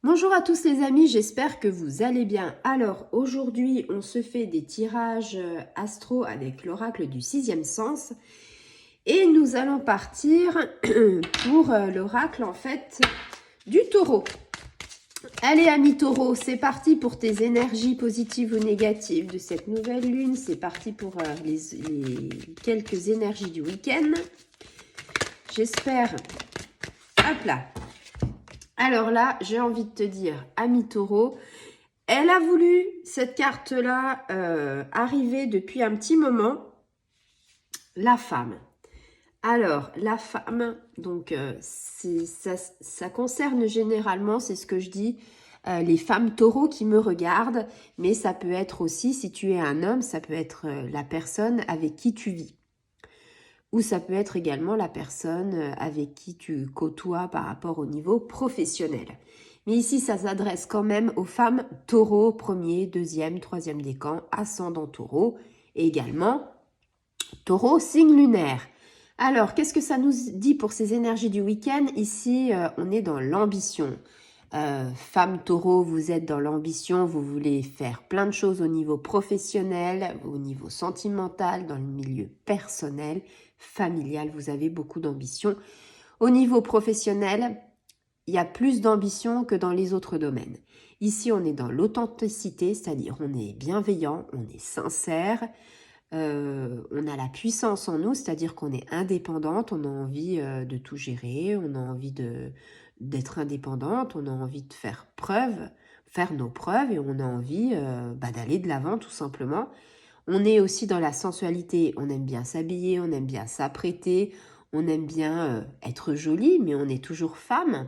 Bonjour à tous les amis, j'espère que vous allez bien. Alors aujourd'hui on se fait des tirages astro avec l'oracle du sixième sens et nous allons partir pour l'oracle en fait du taureau. Allez amis taureau, c'est parti pour tes énergies positives ou négatives de cette nouvelle lune. C'est parti pour les quelques énergies du week-end. J'espère, hop là. Alors là, j'ai envie de te dire, ami taureau, elle a voulu, cette carte-là, arriver depuis un petit moment, la femme. Alors, la femme, donc, ça concerne généralement, c'est ce que je dis, les femmes taureaux qui me regardent, mais ça peut être aussi, si tu es un homme, ça peut être la personne avec qui tu vis. Ou ça peut être également la personne avec qui tu côtoies par rapport au niveau professionnel. Mais ici, ça s'adresse quand même aux femmes taureaux, premier, deuxième, troisième décan, ascendant taureau, et également taureau, signe lunaire. Alors, qu'est-ce que ça nous dit pour ces énergies du week-end? Ici, on est dans l'ambition. Femme taureau, vous êtes dans l'ambition, vous voulez faire plein de choses au niveau professionnel, au niveau sentimental, dans le milieu personnel, familial, vous avez beaucoup d'ambition. Au niveau professionnel, il y a plus d'ambition que dans les autres domaines. Ici, on est dans l'authenticité, c'est-à-dire on est bienveillant, on est sincère, on a la puissance en nous, c'est-à-dire qu'on est indépendante, on a envie de tout gérer, on a envie d'être indépendante, on a envie de faire nos preuves et on a envie d'aller de l'avant tout simplement. On est aussi dans la sensualité, on aime bien s'habiller, on aime bien s'apprêter, on aime bien être jolie, mais on est toujours femme.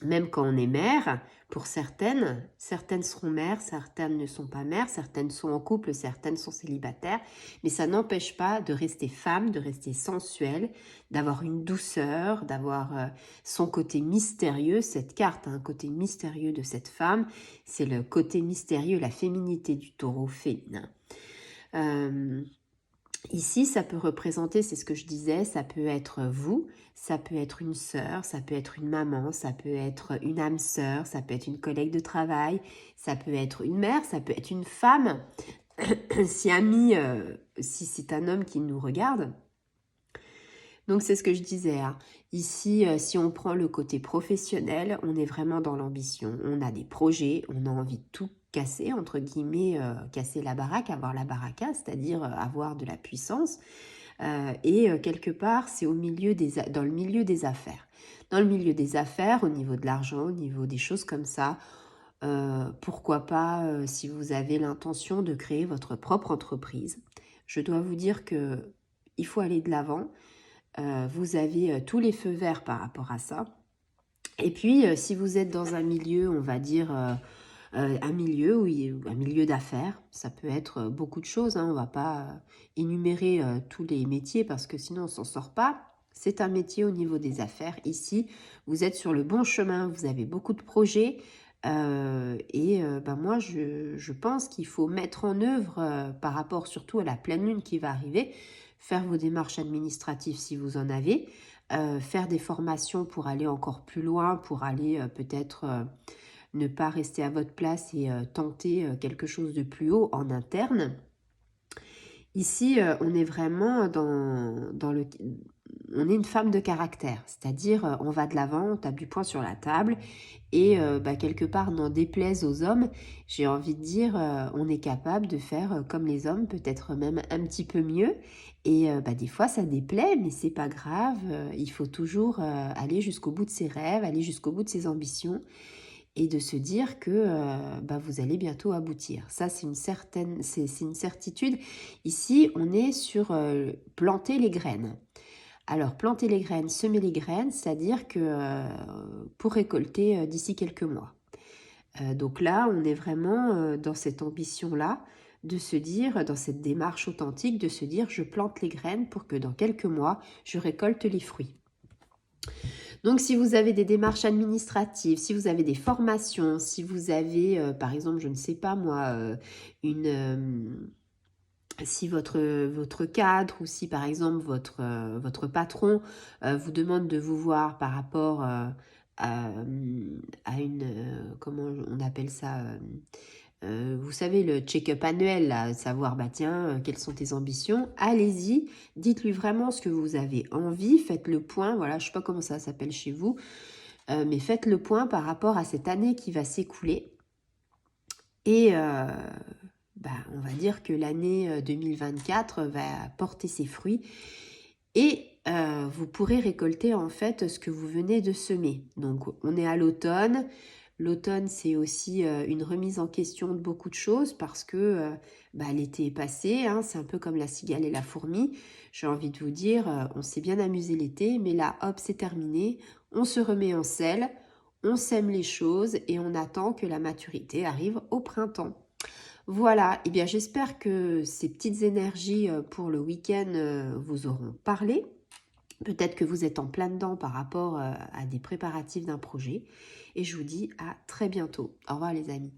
Même quand on est mère, pour certaines seront mères, certaines ne sont pas mères, certaines sont en couple, certaines sont célibataires, mais ça n'empêche pas de rester femme, de rester sensuelle, d'avoir une douceur, d'avoir son côté mystérieux. Cette carte a un côté mystérieux de cette femme, c'est le côté mystérieux, la féminité du taureau féminin. Ici, ça peut représenter, c'est ce que je disais, ça peut être vous, ça peut être une sœur, ça peut être une maman, ça peut être une âme sœur, ça peut être une collègue de travail, ça peut être une mère, ça peut être une femme. Si c'est un homme qui nous regarde. Donc c'est ce que je disais. Hein. Ici, si on prend le côté professionnel, on est vraiment dans l'ambition. On a des projets, on a envie de tout casser, entre guillemets, casser la baraque, avoir la baraka, c'est-à-dire avoir de la puissance. Quelque part, c'est dans le milieu des affaires. Dans le milieu des affaires, au niveau de l'argent, au niveau des choses comme ça, pourquoi pas, si vous avez l'intention de créer votre propre entreprise. Je dois vous dire que il faut aller de l'avant. Vous avez tous les feux verts par rapport à ça. Et puis, si vous êtes dans un milieu, on va dire, un milieu d'affaires, ça peut être beaucoup de choses. Hein, on ne va pas énumérer tous les métiers parce que sinon on ne s'en sort pas. C'est un métier au niveau des affaires. Ici, vous êtes sur le bon chemin, vous avez beaucoup de projets. Moi, je pense qu'il faut mettre en œuvre, par rapport surtout à la pleine lune qui va arriver, faire vos démarches administratives si vous en avez, faire des formations pour aller encore plus loin, pour aller peut-être ne pas rester à votre place et tenter quelque chose de plus haut en interne. Ici, on est vraiment on est une femme de caractère, c'est-à-dire on va de l'avant, on tape du poing sur la table et quelque part, n'en déplaise aux hommes, j'ai envie de dire, on est capable de faire comme les hommes, peut-être même un petit peu mieux. Et des fois, ça déplaît, mais c'est pas grave. Il faut toujours aller jusqu'au bout de ses rêves, aller jusqu'au bout de ses ambitions et de se dire que vous allez bientôt aboutir. Ça, c'est une certitude. Ici, on est sur planter les graines. Alors, planter les graines, semer les graines, c'est-à-dire que pour récolter d'ici quelques mois. Donc là, on est vraiment dans cette ambition-là de se dire, dans cette démarche authentique, de se dire je plante les graines pour que dans quelques mois, je récolte les fruits. Donc, si vous avez des démarches administratives, si vous avez des formations, si vous avez, par exemple, je ne sais pas moi, si votre cadre ou si, par exemple, votre patron vous demande de vous voir par rapport à une comment on appelle ça, vous savez, le check-up annuel, là, savoir, bah tiens, quelles sont tes ambitions, allez-y, dites-lui vraiment ce que vous avez envie, faites le point, voilà, je ne sais pas comment ça s'appelle chez vous, mais faites le point par rapport à cette année qui va s'écouler. Et bah, on va dire que l'année 2024 va porter ses fruits et vous pourrez récolter en fait ce que vous venez de semer. Donc on est à l'automne. L'automne, c'est aussi une remise en question de beaucoup de choses parce que bah, l'été est passé, hein, c'est un peu comme la cigale et la fourmi. J'ai envie de vous dire, on s'est bien amusé l'été, mais là, hop, c'est terminé. On se remet en selle, on sème les choses et on attend que la maturité arrive au printemps. Voilà, et bien j'espère que ces petites énergies pour le week-end vous auront parlé. Peut-être que vous êtes en plein dedans par rapport à des préparatifs d'un projet. Et je vous dis à très bientôt. Au revoir les amis.